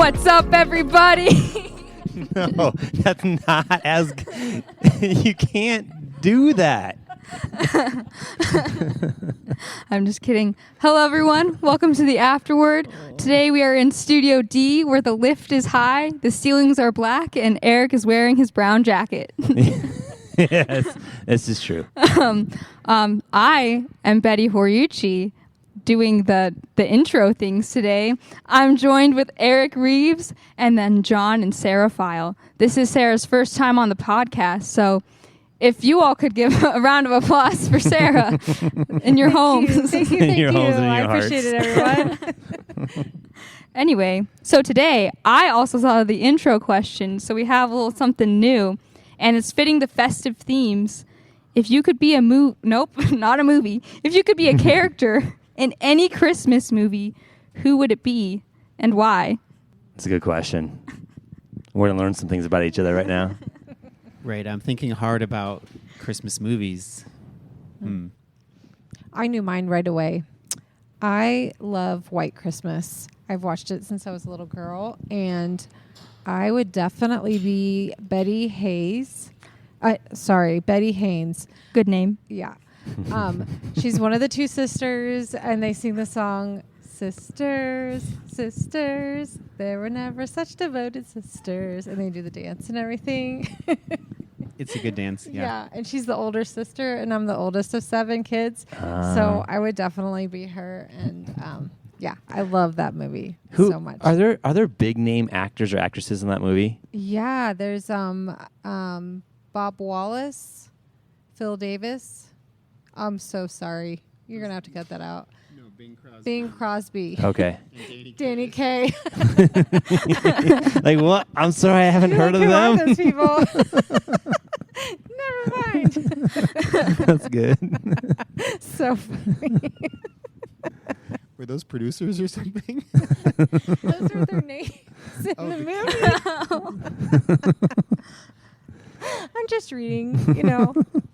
What's up, everybody? No, that's not as... You can't do that. I'm just kidding. Hello, everyone. Welcome to the AfterWord. Today we are in Studio D, where the lift is high, the ceilings are black, and Eric is wearing his brown jacket. Yes, this is true. I am Betty Horiuchi, doing the intro things today. I'm joined with Eric Reeves and then John and Sarah File. This is Sarah's first time on the podcast, so if you all could give a round of applause for Sarah in your homes. Thank you. In your homes and in I your hearts. appreciate it, everyone. Anyway, so today I also saw the intro question, so we have a little something new, and it's fitting the festive themes. If you could be a nope, not a movie. If you could be a character in any Christmas movie, who would it be and why? That's a good question. We're going to learn some things about each other right now. Right, I'm thinking hard about Christmas movies. I knew mine right away. I love White Christmas. I've watched it since I was a little girl, and I would definitely be Betty Haynes. Good name. Yeah. She's one of the two sisters, and they sing the song, Sisters, Sisters, there were never such devoted sisters. And they do the dance and everything. It's a good dance. Yeah. And she's the older sister, and I'm the oldest of 7 kids. So I would definitely be her. And yeah, I love that movie so much. Are there big name actors or actresses in that movie? Yeah, there's Bob Wallace, Phil Davis. I'm so sorry. You're gonna have to cut that out. No, Bing Crosby. Bing Crosby. Okay. Danny Kaye. Like what? I'm sorry, I haven't heard of Who are them. those people? Never mind. That's good. So funny. Were those producers or something? Those are their names in the movie. I'm just reading,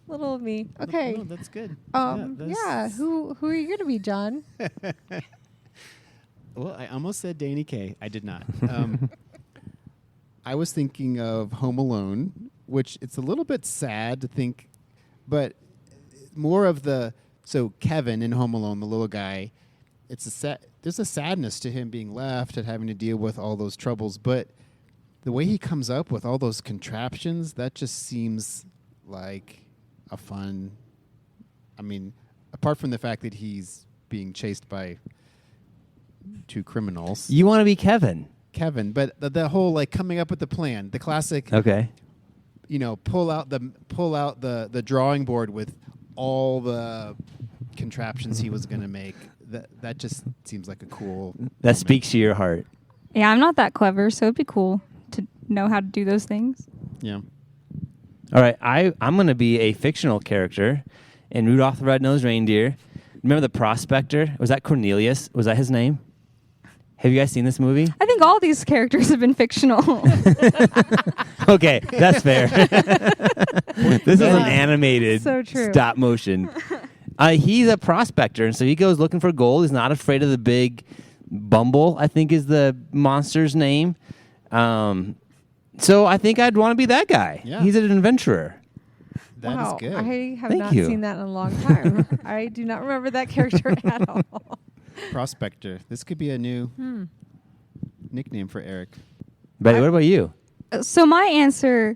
little of me. Okay. No, that's good. Yeah. Who are you gonna be, John? Well, I almost said Danny Kaye. I did not. I was thinking of Home Alone, which it's a little bit sad to think, but more of so Kevin in Home Alone, the little guy, there's a sadness to him being left and having to deal with all those troubles, but the way he comes up with all those contraptions, that just seems like a fun... I mean, apart from the fact that he's being chased by 2 criminals. You want to be Kevin, but the whole coming up with the plan, the classic... Okay. Pull out the drawing board with all the contraptions he was going to make. That just seems like a cool... That moment. speaks to your heart. Yeah, I'm not that clever, so it'd be cool to know how to do those things. Yeah. All right, I'm going to be a fictional character in Rudolph the Red-Nosed Reindeer. Remember the prospector? Was that Cornelius? Was that his name? Have you guys seen this movie? I think all these characters have been fictional. Okay, that's fair. This is an animated So true. stop motion. He's a prospector, and so he goes looking for gold. He's not afraid of the big Bumble, I think is the monster's name. So I think I'd want to be that guy. Yeah. He's an adventurer. That is good. I have Thank not you. seen that in a long time. I do not remember that character at all. Prospector. This could be a new nickname for Eric. Betty, what about you? So my answer,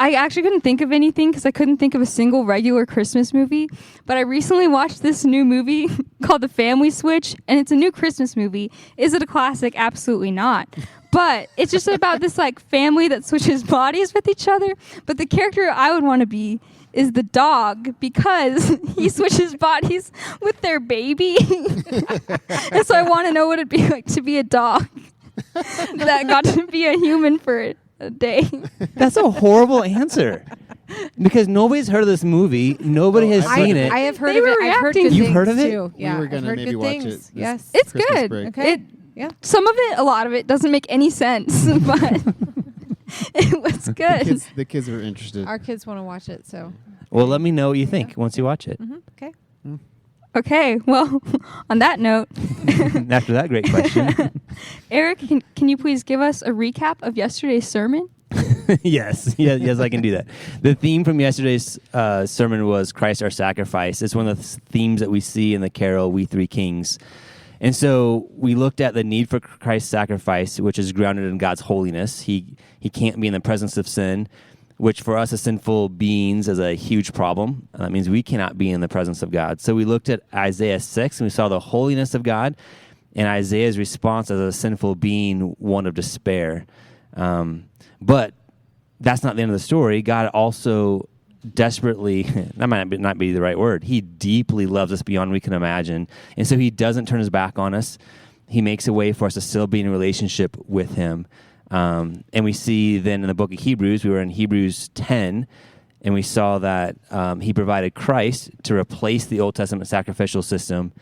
I actually couldn't think of anything because I couldn't think of a single regular Christmas movie. But I recently watched this new movie called The Family Switch, and it's a new Christmas movie. Is it a classic? Absolutely not. But it's just about this family that switches bodies with each other. But the character I would want to be is the dog because he switches bodies with their baby. And so I want to know what it'd be like to be a dog that got to be a human for a day. That's a horrible answer. Because nobody's heard of this movie. Nobody has seen it. I have heard They of were it. I've heard reacting. good You've things heard of it? too. Yeah, we were I've going to heard maybe good watch things. it. This Yes. It's Christmas good. break. Okay. It, some of it, a lot of it, doesn't make any sense, but it was good. The kids were interested. Our kids want to watch it, so. Well, let me know what you think once you watch it. Okay. Okay, well, on that note, After that great question. Eric, can you please give us a recap of yesterday's sermon? Yes, I can do that. The theme from yesterday's sermon was Christ our sacrifice. It's one of the themes that we see in the carol, We Three Kings. And so we looked at the need for Christ's sacrifice, which is grounded in God's holiness. He can't be in the presence of sin, which for us as sinful beings is a huge problem. That means we cannot be in the presence of God. So we looked at Isaiah 6, and we saw the holiness of God, and Isaiah's response as a sinful being, one of despair. But that's not the end of the story. God also desperately, that might not be the right word, he deeply loves us beyond we can imagine. And so he doesn't turn his back on us. He makes a way for us to still be in a relationship with him. And we see then in the book of Hebrews, we were in Hebrews 10, and we saw that he provided Christ to replace the Old Testament sacrificial system,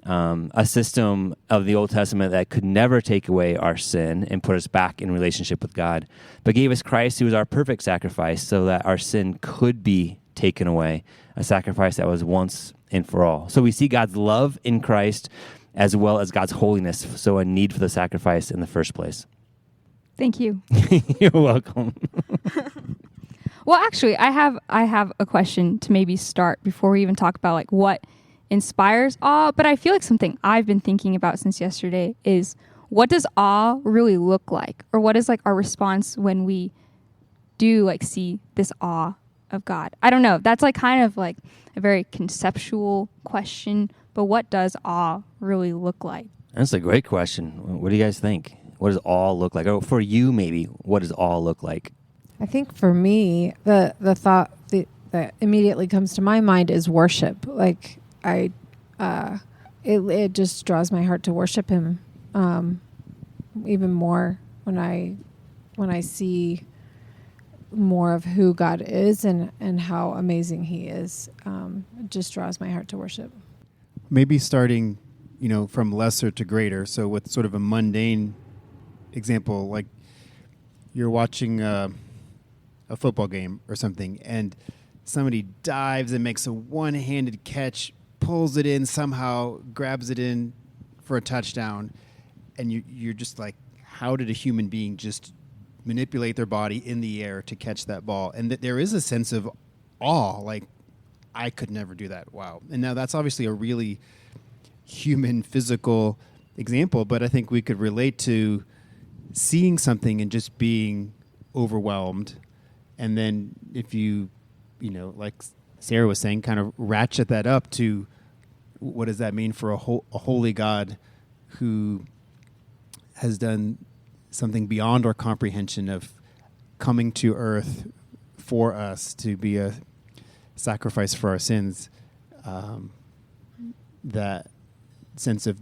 a system of the Old Testament that could never take away our sin and put us back in relationship with God, but gave us Christ, who was our perfect sacrifice, so that our sin could be taken away, a sacrifice that was once and for all. So we see God's love in Christ as well as God's holiness, so a need for the sacrifice in the first place. Thank you. You're welcome. Well, actually, I have a question to maybe start before we even talk about like what inspires awe, but I feel like something I've been thinking about since yesterday is, what does awe really look like? Or what is like our response when we do like see this awe of God? I don't know. That's like kind of like a very conceptual question, but what does awe really look like? That's a great question. What do you guys think? What does awe look like? Or for you, maybe, what does awe look like? I think for me, the thought that immediately comes to my mind is worship. Like it just draws my heart to worship him even more when I see more of who God is and how amazing he is. It just draws my heart to worship. Maybe starting, from lesser to greater. So with sort of a mundane example, like you're watching a football game or something, and somebody dives and makes a one-handed catch, pulls it in somehow, grabs it in for a touchdown, and you're just like, how did a human being just manipulate their body in the air to catch that ball? And there is a sense of awe, like, I could never do that. Wow. And now that's obviously a really human, physical example, but I think we could relate to seeing something and just being overwhelmed. And then if you, like Sarah was saying, kind of ratchet that up to what does that mean for a holy God who has done something beyond our comprehension of coming to earth for us to be a sacrifice for our sins. That sense of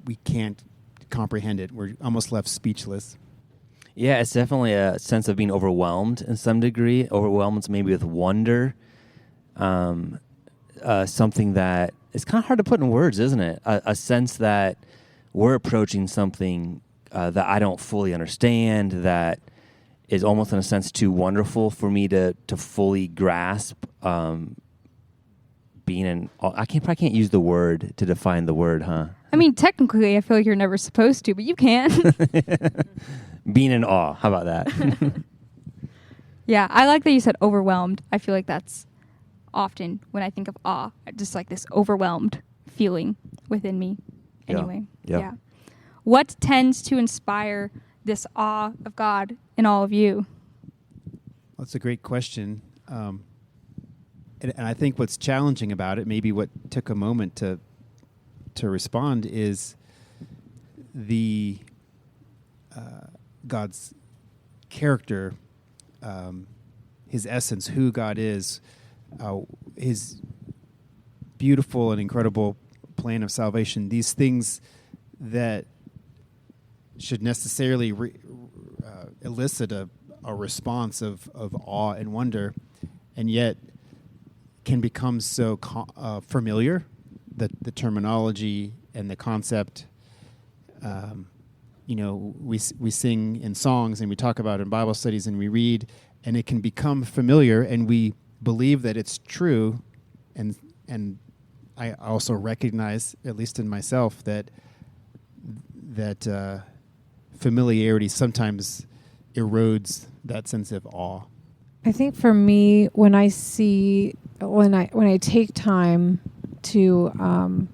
we can't comprehend it. We're almost left speechless. Yeah, it's definitely a sense of being overwhelmed in some degree. Overwhelmed maybe with wonder. Something that is kind of hard to put in words, isn't it? A sense that we're approaching something that I don't fully understand, that is almost in a sense too wonderful for me to fully grasp. Being in, I probably can't use the word to define the word, huh? I mean, technically, I feel like you're never supposed to, but you can. Being in awe. How about that? Yeah, I like that you said overwhelmed. I feel like that's often when I think of awe, just like this overwhelmed feeling within me. Anyway, yeah. What tends to inspire this awe of God in all of you? That's a great question. And I think what's challenging about it, maybe what took a moment to respond, is the God's character, his essence, who God is, his beautiful and incredible plan of salvation. These things that should necessarily elicit a response of awe and wonder, and yet can become so familiar, the terminology and the concept. We sing in songs and we talk about it in Bible studies and we read, and it can become familiar, and we believe that it's true, and I also recognize, at least in myself, that familiarity sometimes erodes that sense of awe. I think for me, when I take time to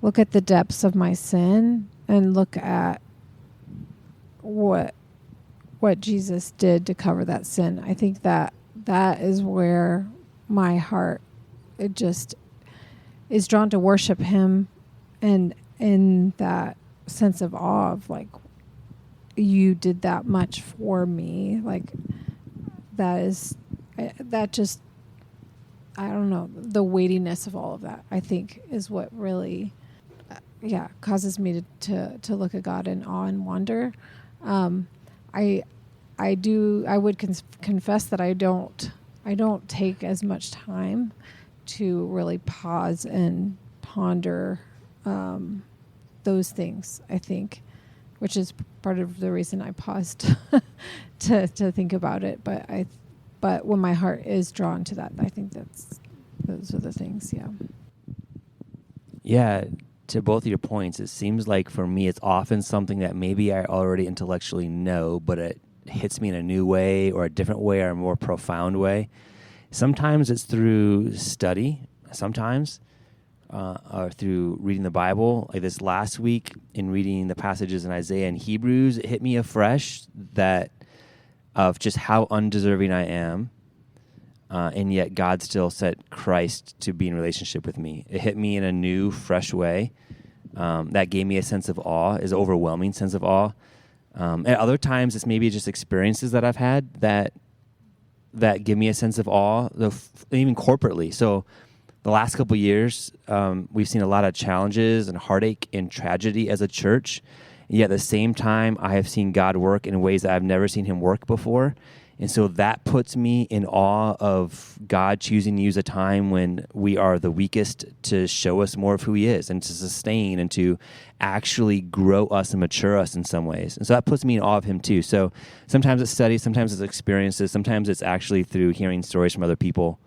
look at the depths of my sin and look at what Jesus did to cover that sin, I think that is where my heart, it just is drawn to worship him, and in that sense of awe of like, you did that much for me. Like that just, I don't know, the weightiness of all of that, I think, is what really causes me to look at God in awe and wonder. I would confess that I don't take as much time to really pause and ponder those things, I think, which is part of the reason I paused to think about it. But when my heart is drawn to that, I think those are the things. Yeah. Yeah. To both of your points, it seems like for me, it's often something that maybe I already intellectually know, but it hits me in a new way or a different way or a more profound way. Sometimes it's through study, sometimes, or through reading the Bible. Like this last week in reading the passages in Isaiah and Hebrews, it hit me afresh that of just how undeserving I am, and yet God still set Christ to be in relationship with me. It hit me in a new, fresh way. That gave me a sense of awe, is an overwhelming sense of awe. At other times, it's maybe just experiences that I've had that give me a sense of awe, even corporately. So the last couple of years, we've seen a lot of challenges and heartache and tragedy as a church. Yet at the same time, I have seen God work in ways that I've never seen him work before. And so that puts me in awe of God choosing to use a time when we are the weakest to show us more of who he is and to sustain and to actually grow us and mature us in some ways. And so that puts me in awe of him too. So sometimes it's study, sometimes it's experiences, sometimes it's actually through hearing stories from other people.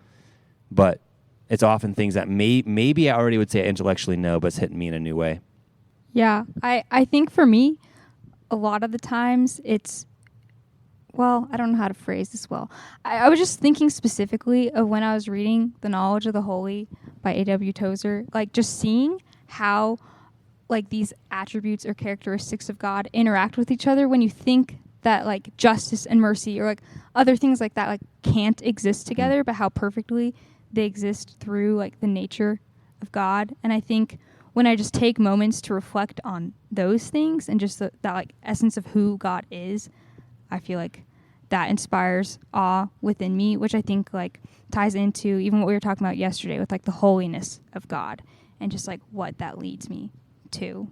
But it's often things that maybe I already would say I intellectually know, but it's hitting me in a new way. Yeah, I think for me, a lot of the times it's, well, I don't know how to phrase this well. I was just thinking specifically of when I was reading The Knowledge of the Holy by A.W. Tozer, like just seeing how like these attributes or characteristics of God interact with each other when you think that like justice and mercy or like other things like that like can't exist together, but how perfectly they exist through like the nature of God. And I think when I just take moments to reflect on those things and just that like essence of who God is, I feel like that inspires awe within me, which I think like ties into even what we were talking about yesterday with like the holiness of God and just like what that leads me to.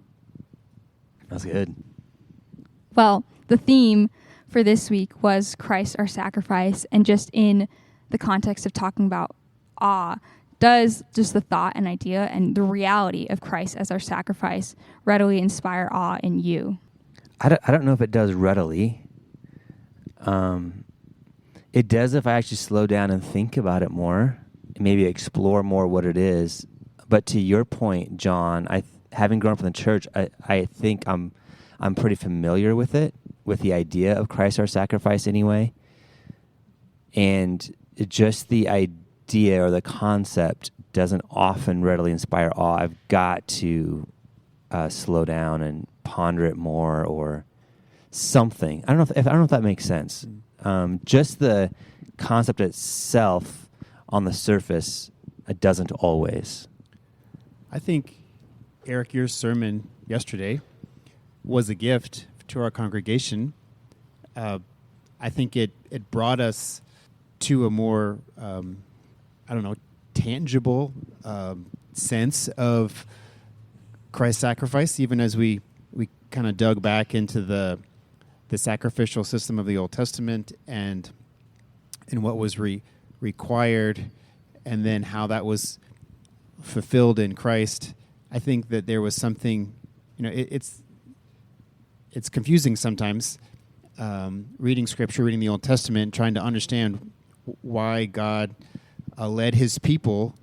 That's good. Well, the theme for this week was Christ our sacrifice, and just in the context of talking about awe, does just the thought and idea and the reality of Christ as our sacrifice readily inspire awe in you? I don't know if it does readily. It does if I actually slow down and think about it more, maybe explore more what it is. But to your point, John, having grown up in the church, I think I'm pretty familiar with it, with the idea of Christ our sacrifice anyway. And just the idea or the concept doesn't often readily inspire awe. I've got to slow down and ponder it more or something. I don't know if that makes sense. Just the concept itself on the surface, it doesn't always. I think, Eric, your sermon yesterday was a gift to our congregation. I think it brought us to a more, tangible sense of Christ's sacrifice, even as we kind of dug back into the sacrificial system of the Old Testament and what was required, and then how that was fulfilled in Christ. I think that there was something, it's confusing sometimes reading Scripture, reading the Old Testament, trying to understand why God led his people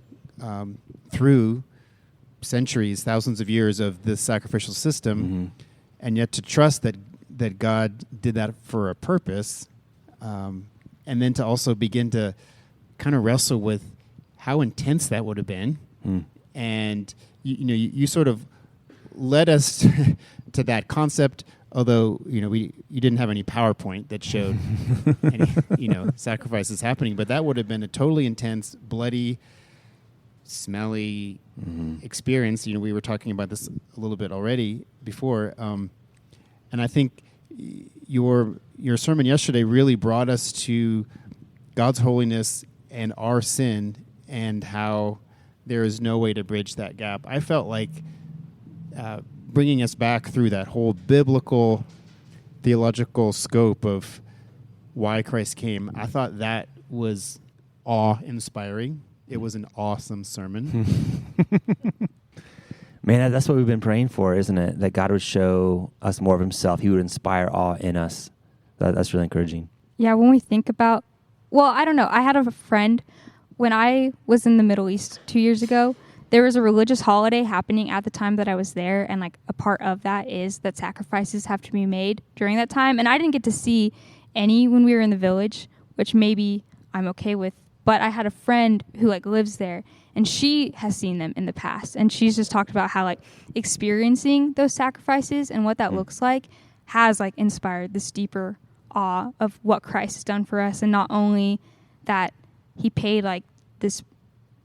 through centuries, thousands of years of this sacrificial system, and yet to trust that God did that for a purpose, and then to also begin to kind of wrestle with how intense that would have been. And you sort of led us to that concept, although you didn't have any PowerPoint that showed any sacrifices happening, but that would have been a totally intense, bloody, smelly experience. We were talking about this a little bit already before, and I think your sermon yesterday really brought us to God's holiness and our sin, and how there is no way to bridge that gap. I felt like bringing us back through that whole biblical, theological scope of why Christ came. I thought that was awe-inspiring. It was an awesome sermon. Man, that's what we've been praying for, isn't it? That God would show us more of himself. He would inspire awe in us. That's really encouraging. Yeah, when we think about, well, I don't know. I had a friend when I was in the Middle East 2 years ago. There was a religious holiday happening at the time that I was there, and like a part of that is that sacrifices have to be made during that time. And I didn't get to see any when we were in the village, which maybe I'm okay with. But I had a friend who like lives there, and she has seen them in the past, and she's just talked about how like experiencing those sacrifices and what that looks like has like inspired this deeper awe of what Christ has done for us, and not only that he paid like this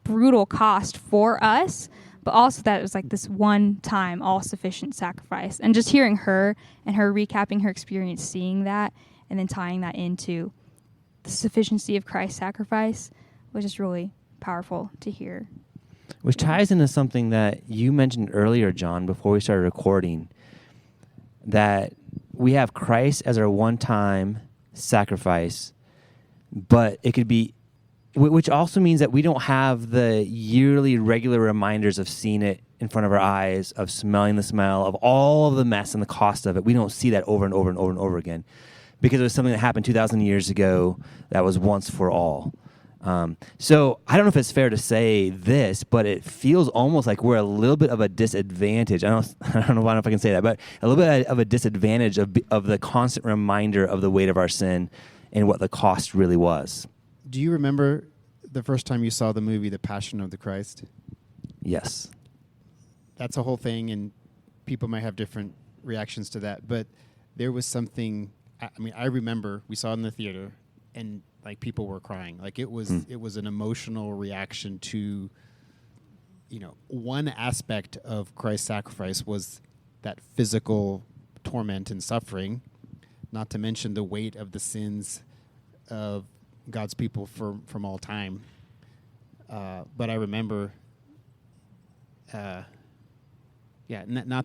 brutal cost for us, but also that it was like this one-time all-sufficient sacrifice. And just hearing her and her recapping her experience, seeing that, and then tying that into the sufficiency of Christ's sacrifice was just really powerful to hear. Which ties into something that you mentioned earlier, John, before we started recording, that we have Christ as our one-time sacrifice, but it could be, which also means that we don't have the yearly regular reminders of seeing it in front of our eyes, of smelling the smell, of all of the mess and the cost of it. We don't see that over and over and over and over again, because it was something that happened 2,000 years ago that was once for all. So I don't know if it's fair to say this, but it feels almost like we're a little bit of a disadvantage. I don't know if I can say that, but a little bit of a disadvantage of the constant reminder of the weight of our sin and what the cost really was. Do you remember the first time you saw the movie The Passion of the Christ? Yes. That's a whole thing, and people might have different reactions to that, but there was something, I remember we saw it in the theater, and like people were crying. Like it was an emotional reaction to, one aspect of Christ's sacrifice was that physical torment and suffering, not to mention the weight of the sins of God's people from all time. But I remember, not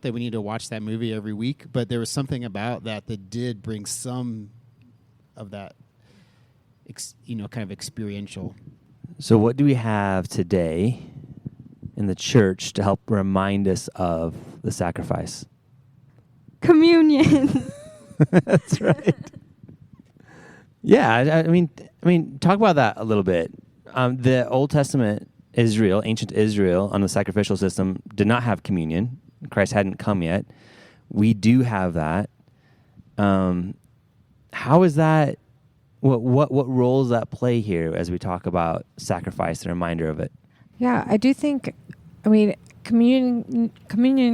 that we need to watch that movie every week, but there was something about that did bring some of that, kind of experiential. So what do we have today in the church to help remind us of the sacrifice? Communion. That's right. Yeah, I mean, talk about that a little bit. The Old Testament Israel, ancient Israel, on the sacrificial system, did not have communion. Christ hadn't come yet. We do have that. How is that? What role does that play here as we talk about sacrifice and a reminder of it? Yeah, I do think, communion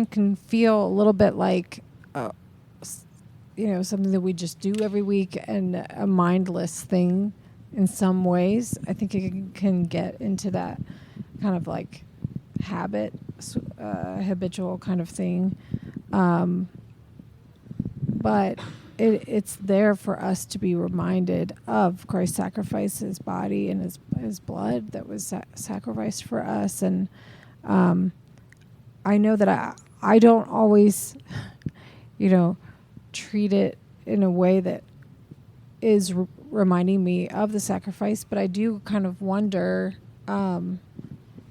can feel a little bit like, something that we just do every week and a mindless thing in some ways. I think it can get into that kind of like habitual kind of thing. But it's there for us to be reminded of Christ's sacrifice, his body and his blood that was sacrificed for us. And I know that I don't always, treat it in a way that is reminding me of the sacrifice, but I do kind of wonder, not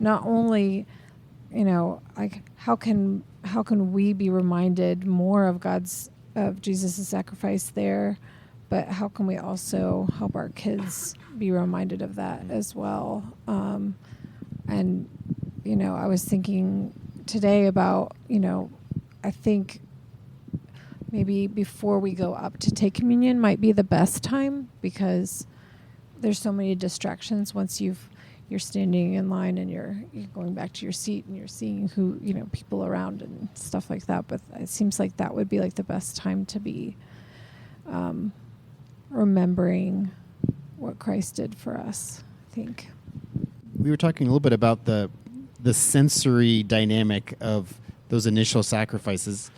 only, like how can we be reminded more of Jesus' sacrifice there, but how can we also help our kids be reminded of that as well? And I was thinking today about, I think maybe before we go up to take communion might be the best time, because there's so many distractions once you're standing in line and you're going back to your seat and you're seeing who, people around and stuff like that. But it seems like that would be like the best time to be remembering what Christ did for us, I think. We were talking a little bit about the sensory dynamic of those initial sacrifices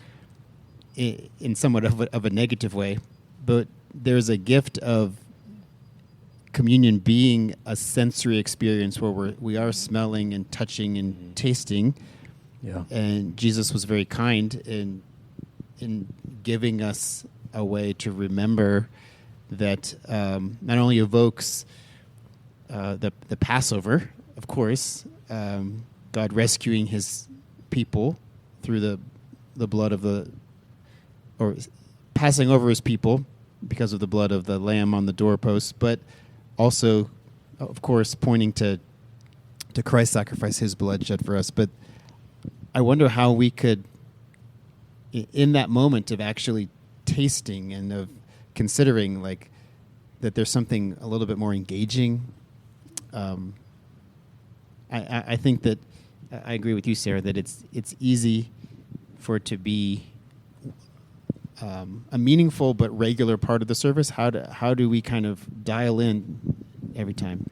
in somewhat of a negative way, but there's a gift of communion being a sensory experience where we are smelling and touching and tasting. Yeah. And Jesus was very kind in giving us a way to remember that not only evokes the Passover, of course, God rescuing his people through the blood of or passing over his people because of the blood of the lamb on the doorpost, but also, of course, pointing to Christ's sacrifice, his blood shed for us. But I wonder how we could, in that moment of actually tasting and of considering like that there's something a little bit more engaging. I think that I agree with you, Sarah, that it's easy for it to be a meaningful but regular part of the service. How do we kind of dial in every time?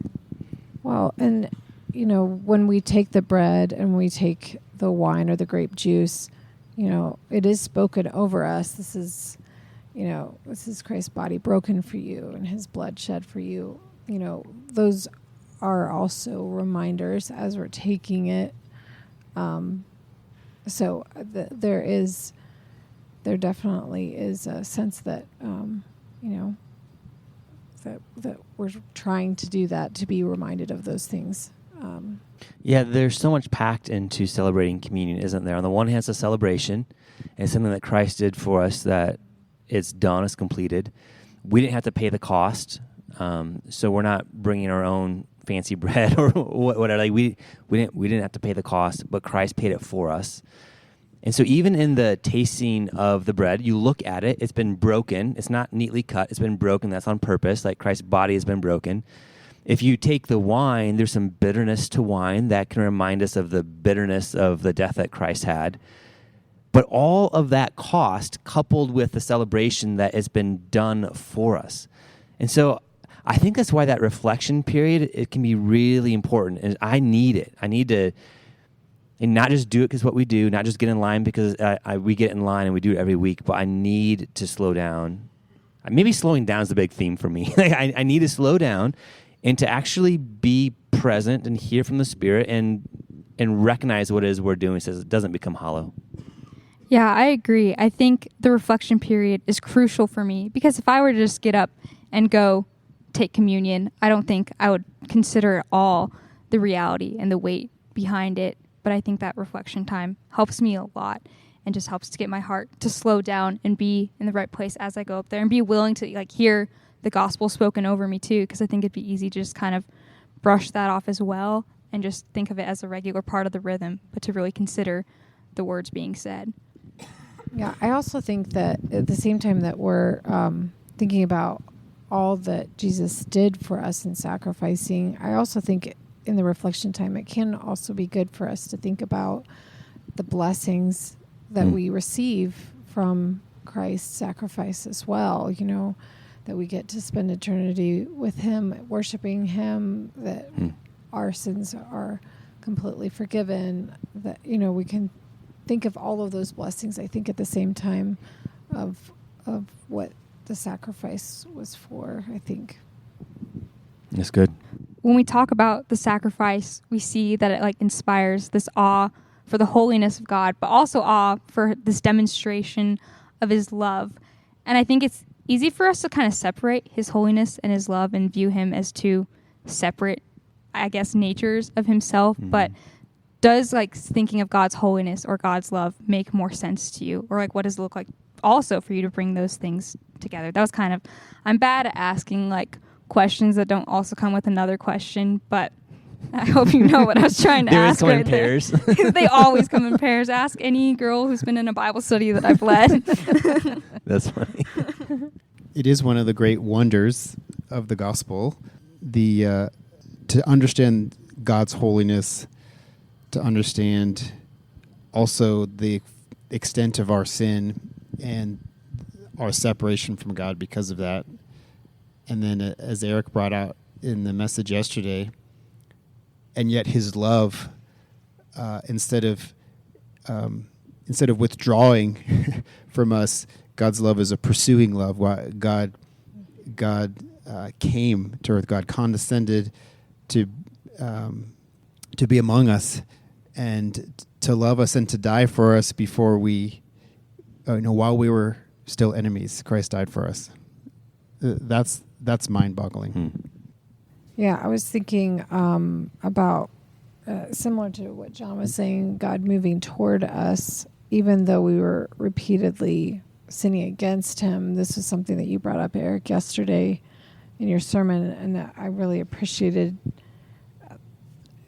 Well, and when we take the bread and we take the wine or the grape juice, it is spoken over us. This is Christ's body broken for you and his blood shed for you. Those are also reminders as we're taking it. So there definitely is a sense that, that we're trying to do that, to be reminded of those things. Yeah, there's so much packed into celebrating communion, isn't there? On the one hand, it's a celebration, and it's something that Christ did for us, that it's done, it's completed. We didn't have to pay the cost, so we're not bringing our own fancy bread or whatever. Like we didn't have to pay the cost, but Christ paid it for us. And so even in the tasting of the bread, you look at it, it's been broken. It's not neatly cut. It's been broken. That's on purpose. Like Christ's body has been broken. If you take the wine, there's some bitterness to wine that can remind us of the bitterness of the death that Christ had. But all of that cost, coupled with the celebration that has been done for us. And so I think that's why that reflection period, it can be really important. And I need it. I need to... And not just do it because what we do, not just get in line because we get in line and we do it every week, but I need to slow down. Maybe slowing down is the big theme for me. Like I need to slow down and to actually be present and hear from the Spirit and recognize what it is we're doing so it doesn't become hollow. Yeah, I agree. I think the reflection period is crucial for me, because if I were to just get up and go take communion, I don't think I would consider at all the reality and the weight behind it. But I think that reflection time helps me a lot and just helps to get my heart to slow down and be in the right place as I go up there and be willing to hear the gospel spoken over me too, because I think it'd be easy to just kind of brush that off as well and just think of it as a regular part of the rhythm, but to really consider the words being said. Yeah, I also think that at the same time that we're thinking about all that Jesus did for us in sacrificing, I also think in the reflection time, it can also be good for us to think about the blessings that we receive from Christ's sacrifice as well, that we get to spend eternity with him, worshiping him, that our sins are completely forgiven, that, we can think of all of those blessings, I think, at the same time of what the sacrifice was for, I think. That's good. When we talk about the sacrifice, we see that it inspires this awe for the holiness of God, but also awe for this demonstration of his love. And I think it's easy for us to kind of separate his holiness and his love and view him as two separate, I guess, natures of himself. Mm-hmm. But does thinking of God's holiness or God's love make more sense to you? Or what does it look like also for you to bring those things together? That was kind of, I'm bad at asking questions that don't also come with another question, but I hope you know what I was trying to They always ask. come in right there. pairs. They always come in pairs. Ask any girl who's been in a Bible study that I've led. That's funny. It is one of the great wonders of the gospel, to understand God's holiness, to understand also the extent of our sin and our separation from God because of that. And then, as Eric brought out in the message yesterday, and yet His love, instead of withdrawing from us, God's love is a pursuing love. God came to earth. God condescended to be among us and to love us and to die for us before while we were still enemies. Christ died for us. That's mind-boggling. Yeah, I was thinking about similar to what John was saying, God moving toward us, even though we were repeatedly sinning against Him. This was something that you brought up, Eric, yesterday in your sermon, and I really appreciated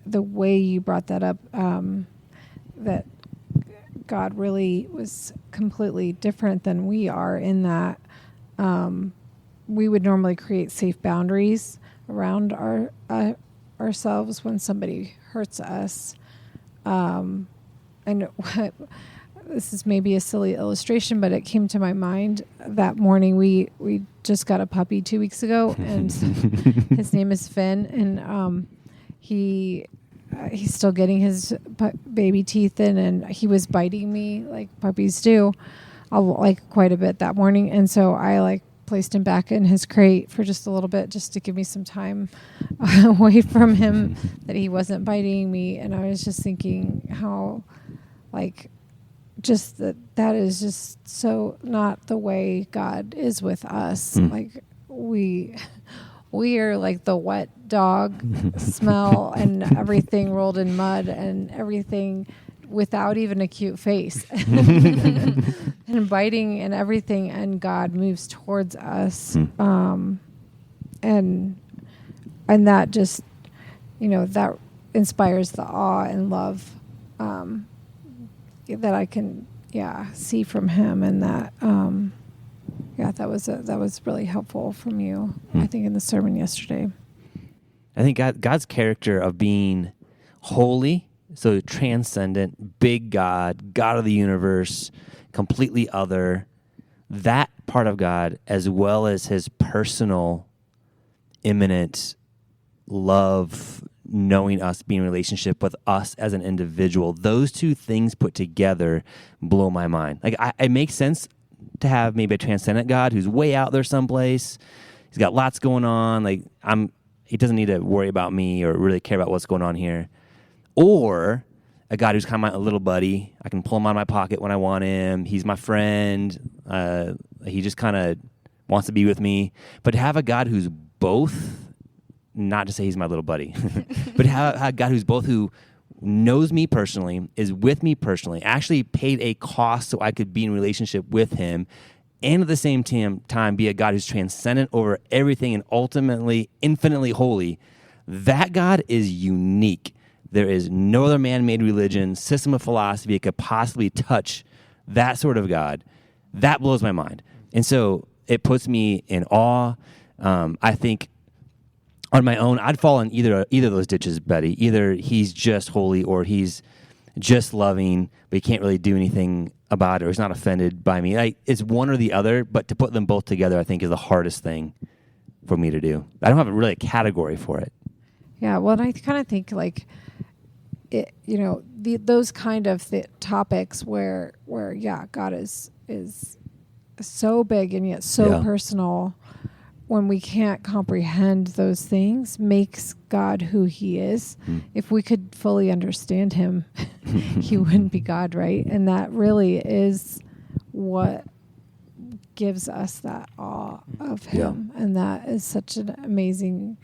the way you brought that up, that God really was completely different than we are in that we would normally create safe boundaries around ourselves when somebody hurts us. And this is maybe a silly illustration, but it came to my mind that morning. We just got a puppy 2 weeks ago, and his name is Finn, and he's still getting his baby teeth in, and he was biting me like puppies do, like quite a bit that morning. And so I placed him back in his crate for just a little bit, just to give me some time away from him, that he wasn't biting me. And I was just thinking how, just that is just so not the way God is with us. Like we are like the wet dog smell and everything rolled in mud and everything without even a cute face and biting and everything. And God moves towards us. And that just, that inspires the awe and love, that I can, see from Him. And that, that was really helpful from you, I think, in the sermon yesterday. I think God's character of being holy, so transcendent, big God of the universe, completely other, that part of God, as well as His personal, immanent love, knowing us, being in relationship with us as an individual, those two things put together blow my mind. It makes sense to have maybe a transcendent God who's way out there someplace. He's got lots going on. He doesn't need to worry about me or really care about what's going on here. Or a God who's kind of my little buddy. I can pull him out of my pocket when I want him. He's my friend. He just kind of wants to be with me. But to have a God who's both, not to say he's my little buddy, but have a God who's both, who knows me personally, is with me personally, actually paid a cost so I could be in relationship with Him, and at the same time be a God who's transcendent over everything and ultimately infinitely holy. That God is unique. There is no other man-made religion, system of philosophy that could possibly touch that sort of God. That blows my mind. And so it puts me in awe. I think on my own, I'd fall in either of those ditches, Betty. Either He's just holy, or He's just loving, but He can't really do anything about it, or He's not offended by me. It's one or the other, but to put them both together, I think, is the hardest thing for me to do. I don't have really a category for it. Yeah, well, and I kind of think those kind of topics where God is so big and yet so personal, when we can't comprehend those things, makes God who He is. If we could fully understand Him, He wouldn't be God, right? And that really is what gives us that awe of Him. And that is such an amazing,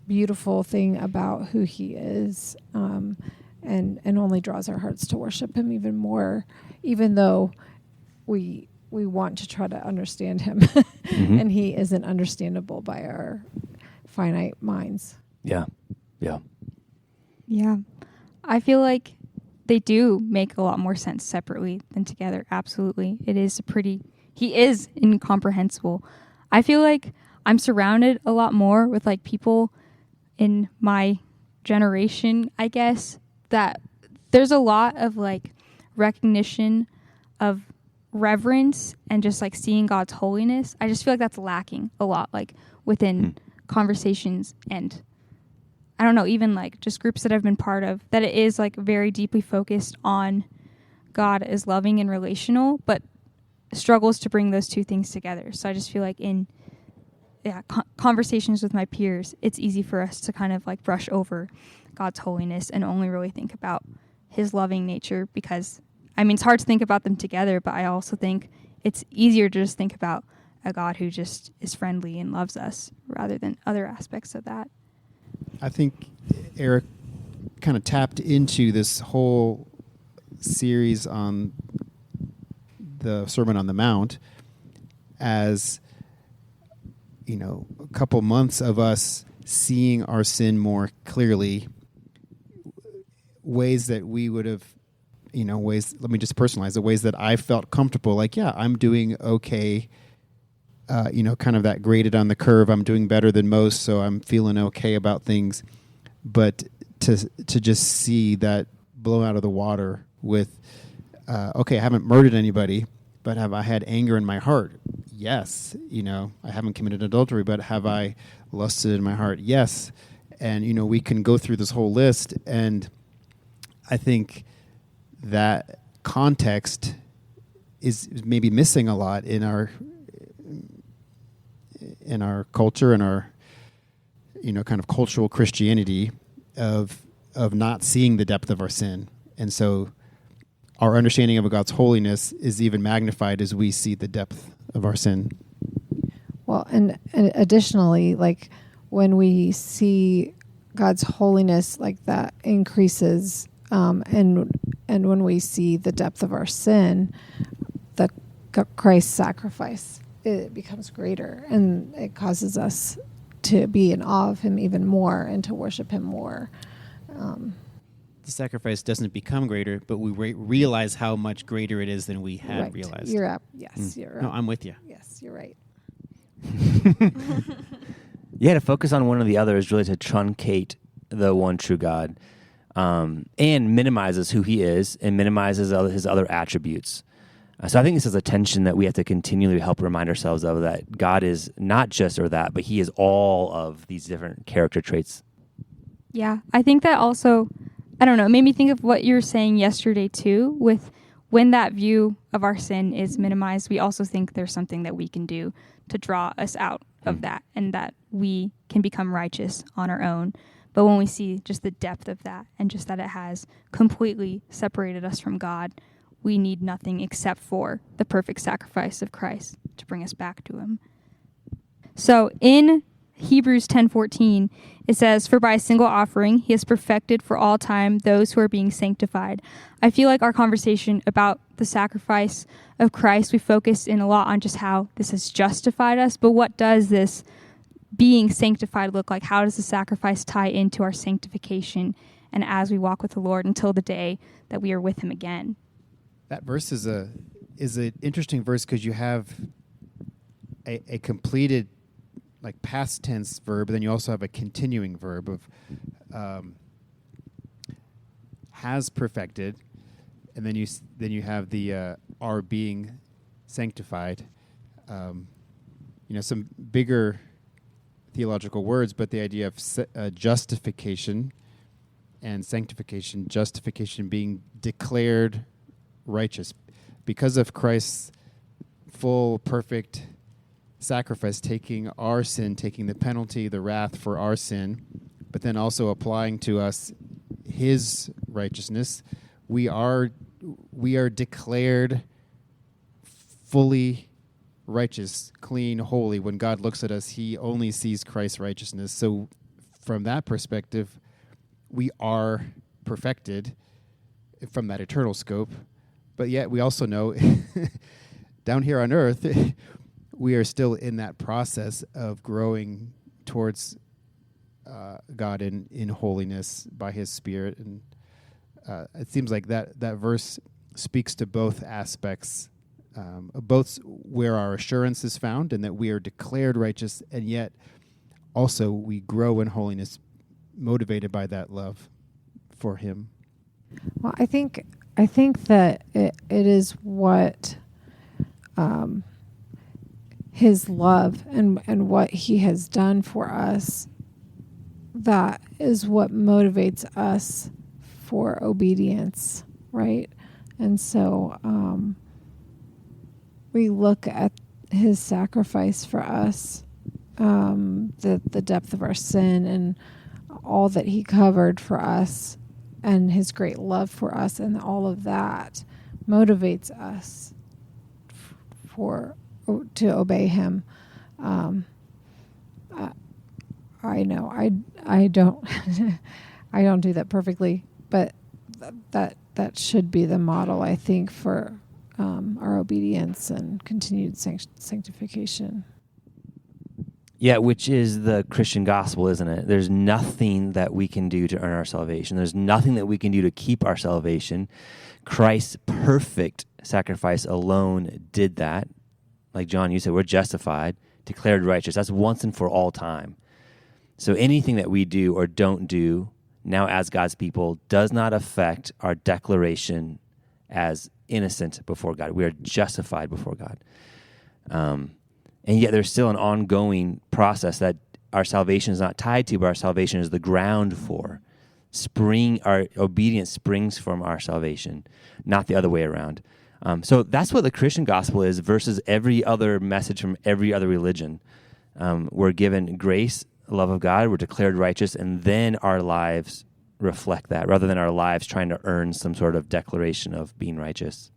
beautiful thing about who He is, and only draws our hearts to worship Him even more, even though we want to try to understand Him, and He isn't understandable by our finite minds. Yeah. Yeah. I feel like they do make a lot more sense separately than together. Absolutely. He is incomprehensible. I feel like I'm surrounded a lot more with like people in my generation, I guess, that there's a lot of like recognition of reverence and just like seeing God's holiness. I just feel like that's lacking a lot, like within conversations and I don't know, even like just groups that I've been part of, that it is like very deeply focused on God as loving and relational, but struggles to bring those two things together. So I just feel like in conversations with my peers, it's easy for us to kind of like brush over God's holiness and only really think about his loving nature because, I mean, it's hard to think about them together, but I also think it's easier to just think about a God who just is friendly and loves us rather than other aspects of that. I think Eric kind of tapped into this whole series on the Sermon on the Mount as, you know, a couple months of us seeing our sin more clearly, ways that we would have, you know, let me just personalize the ways that I felt comfortable, like, yeah, I'm doing okay, you know, kind of that graded on the curve. I'm doing better than most, so I'm feeling okay about things. But to just see that blown out of the water with, okay, I haven't murdered anybody, but have I had anger in my heart? Yes. You know, I haven't committed adultery, but have I lusted in my heart? Yes. And, you know, we can go through this whole list, and I think that context is maybe missing a lot in our culture and our, you know, kind of cultural Christianity of not seeing the depth of our sin. And so our understanding of God's holiness is even magnified as we see the depth of our sin. Well, and additionally, like when we see God's holiness, like that increases, and when we see the depth of our sin, the Christ's sacrifice, it becomes greater, and it causes us to be in awe of him even more and to worship him more. The sacrifice doesn't become greater, but we realize how much greater it is than we had right. realized. You're up. Yes, you're up. No, I'm with you. Yes, you're right. Yeah, to focus on one or the other is really to truncate the one true God, and minimizes who he is and minimizes his other attributes. So I think this is a tension that we have to continually help remind ourselves of, that God is not just or that, but he is all of these different character traits. Yeah, I think that also, I don't know, it made me think of what you were saying yesterday too, with when that view of our sin is minimized, we also think there's something that we can do to draw us out of that, and that we can become righteous on our own. But when we see just the depth of that, and just that it has completely separated us from God, we need nothing except for the perfect sacrifice of Christ to bring us back to him. So in Hebrews 10:14, it says, "For by a single offering, he has perfected for all time those who are being sanctified." I feel like our conversation about the sacrifice of Christ, we focus in a lot on just how this has justified us, but what does this being sanctified look like? How does the sacrifice tie into our sanctification and as we walk with the Lord until the day that we are with him again? That verse is an interesting verse because you have a completed, like, past tense verb, but then you also have a continuing verb of has perfected, and then you have the are being sanctified. You know, some bigger theological words, but the idea of justification and sanctification. Justification being declared righteous because of Christ's full, perfect sacrifice, taking our sin, taking the penalty, the wrath for our sin, but then also applying to us his righteousness. We are declared fully righteous, clean, holy. When God looks at us, he only sees Christ's righteousness. So from that perspective, we are perfected from that eternal scope. But yet we also know down here on earth, we are still in that process of growing towards God in holiness by His Spirit, and it seems like that verse speaks to both aspects, both where our assurance is found and that we are declared righteous, and yet also we grow in holiness, motivated by that love for Him. Well, I think that it is what His love and what He has done for us, that is what motivates us for obedience, right? And so we look at His sacrifice for us, the depth of our sin and all that He covered for us, and His great love for us, and all of that motivates us to obey Him. I know I don't I don't do that perfectly, but that should be the model, I think, for our obedience and continued sanctification. Yeah, which is the Christian gospel, isn't it? There's nothing that we can do to earn our salvation. There's nothing that we can do to keep our salvation. Christ's perfect sacrifice alone did that. Like John, you said, we're justified, declared righteous. That's once and for all time. So anything that we do or don't do now as God's people does not affect our declaration as innocent before God. We are justified before God. And yet there's still an ongoing process that our salvation is not tied to, but our salvation is the ground for. Our obedience springs from our salvation, not the other way around. So that's what the Christian gospel is versus every other message from every other religion. We're given grace, love of God, we're declared righteous, and then our lives reflect that, rather than our lives trying to earn some sort of declaration of being righteous.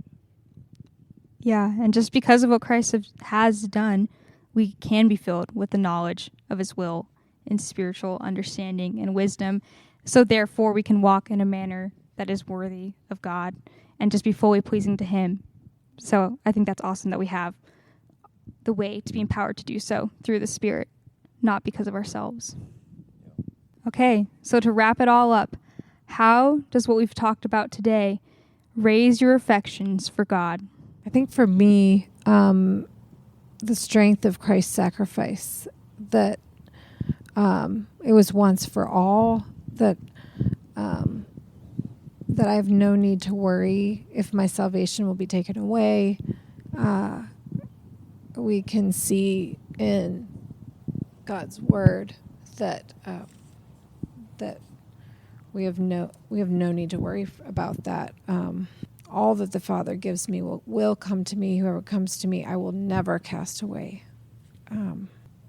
Yeah, and just because of what Christ has done, we can be filled with the knowledge of His will and spiritual understanding and wisdom. So therefore, we can walk in a manner that is worthy of God and just be fully pleasing to Him. So I think that's awesome that we have the way to be empowered to do so through the Spirit, not because of ourselves. Okay, so to wrap it all up, how does what we've talked about today raise your affections for God? I think for me, the strength of Christ's sacrifice, that it was once for all, that I have no need to worry if my salvation will be taken away. We can see in God's word that we have no need to worry about that. All that the Father gives me will come to me. Whoever comes to me, I will never cast away.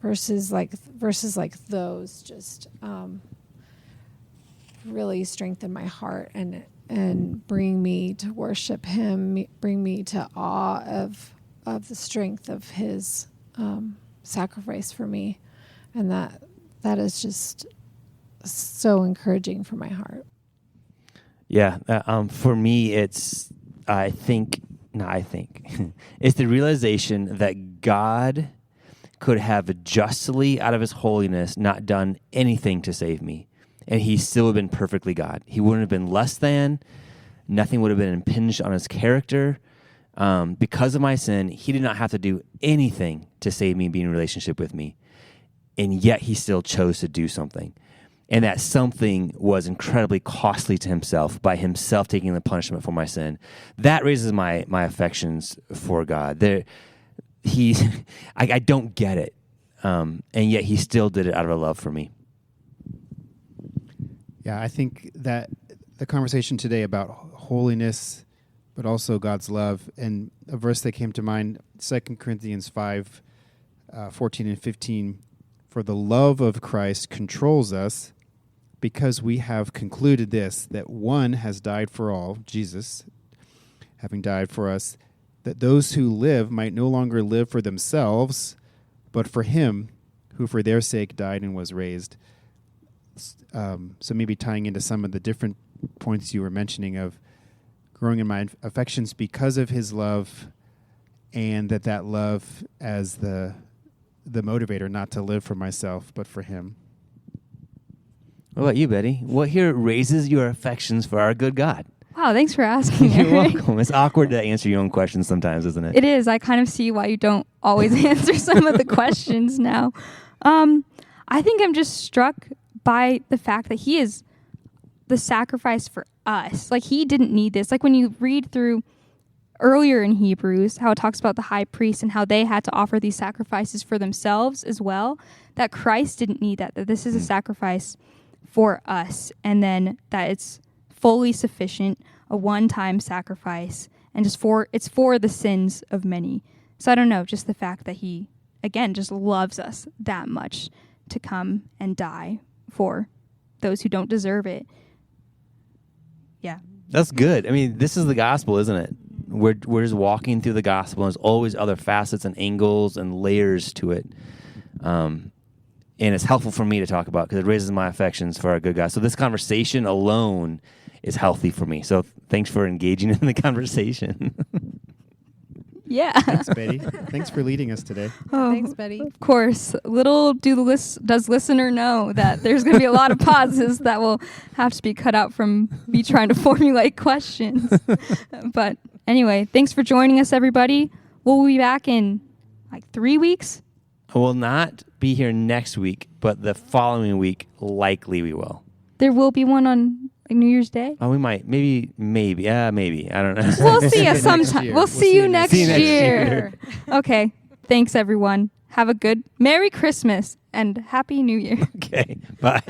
Verses like those just really strengthen my heart and bring me to worship Him, bring me to awe of the strength of His sacrifice for me, and that is just so encouraging for my heart. Yeah, for me, it's it's the realization that God could have justly, out of His holiness, not done anything to save me, and He still would have been perfectly God. He wouldn't have been less than. Nothing would have been impinged on His character. Because of my sin, He did not have to do anything to save me and be in a relationship with me, and yet He still chose to do something. And that something was incredibly costly to Himself by Himself taking the punishment for my sin. That raises my affections for God. I don't get it, and yet He still did it out of a love for me. Yeah, I think that the conversation today about holiness, but also God's love, and a verse that came to mind, 2 Corinthians 5, 14 and 15, for the love of Christ controls us, because we have concluded this, that one has died for all, Jesus, having died for us, that those who live might no longer live for themselves, but for Him who for their sake died and was raised. So maybe tying into some of the different points you were mentioning of growing in my affections because of His love, and that love as the motivator, not to live for myself, but for Him. What about you, Betty? What here raises your affections for our good God? Wow, thanks for asking. You're Eric. welcome. It's awkward to answer your own questions sometimes, isn't it? It is. I kind of see why you don't always answer some of the questions now. I think I'm just struck by the fact that he is the sacrifice for us. Like, he didn't need this. Like, when you read through earlier in Hebrews, how it talks about the high priest and how they had to offer these sacrifices for themselves as well, that Christ didn't need that this is a sacrifice for us, and then that it's fully sufficient, a one-time sacrifice, and it's for the sins of many. So I don't know, just the fact that he, again, just loves us that much to come and die for those who don't deserve it. Yeah. That's good. I mean, this is the gospel, isn't it? We're just walking through the gospel, and there's always other facets and angles and layers to it. And it's helpful for me to talk about because it raises my affections for our good God. So this conversation alone is healthy for me. So thanks for engaging in the conversation. Yeah. Thanks, Betty. Thanks for leading us today. Oh, Thanks, Betty. of course. Little does listener know that there's going to be a lot of pauses that will have to be cut out from me trying to formulate questions. But anyway, thanks for joining us, everybody. We'll be back in like 3 weeks. I will not be here next week, but the following week, likely we will. There will be one on like New Year's Day. Oh, we might. Maybe. I don't know. We'll see you next sometime. year. We'll see you next See you next year. Okay. Thanks, everyone. Have a good Merry Christmas and Happy New Year. Okay. Bye.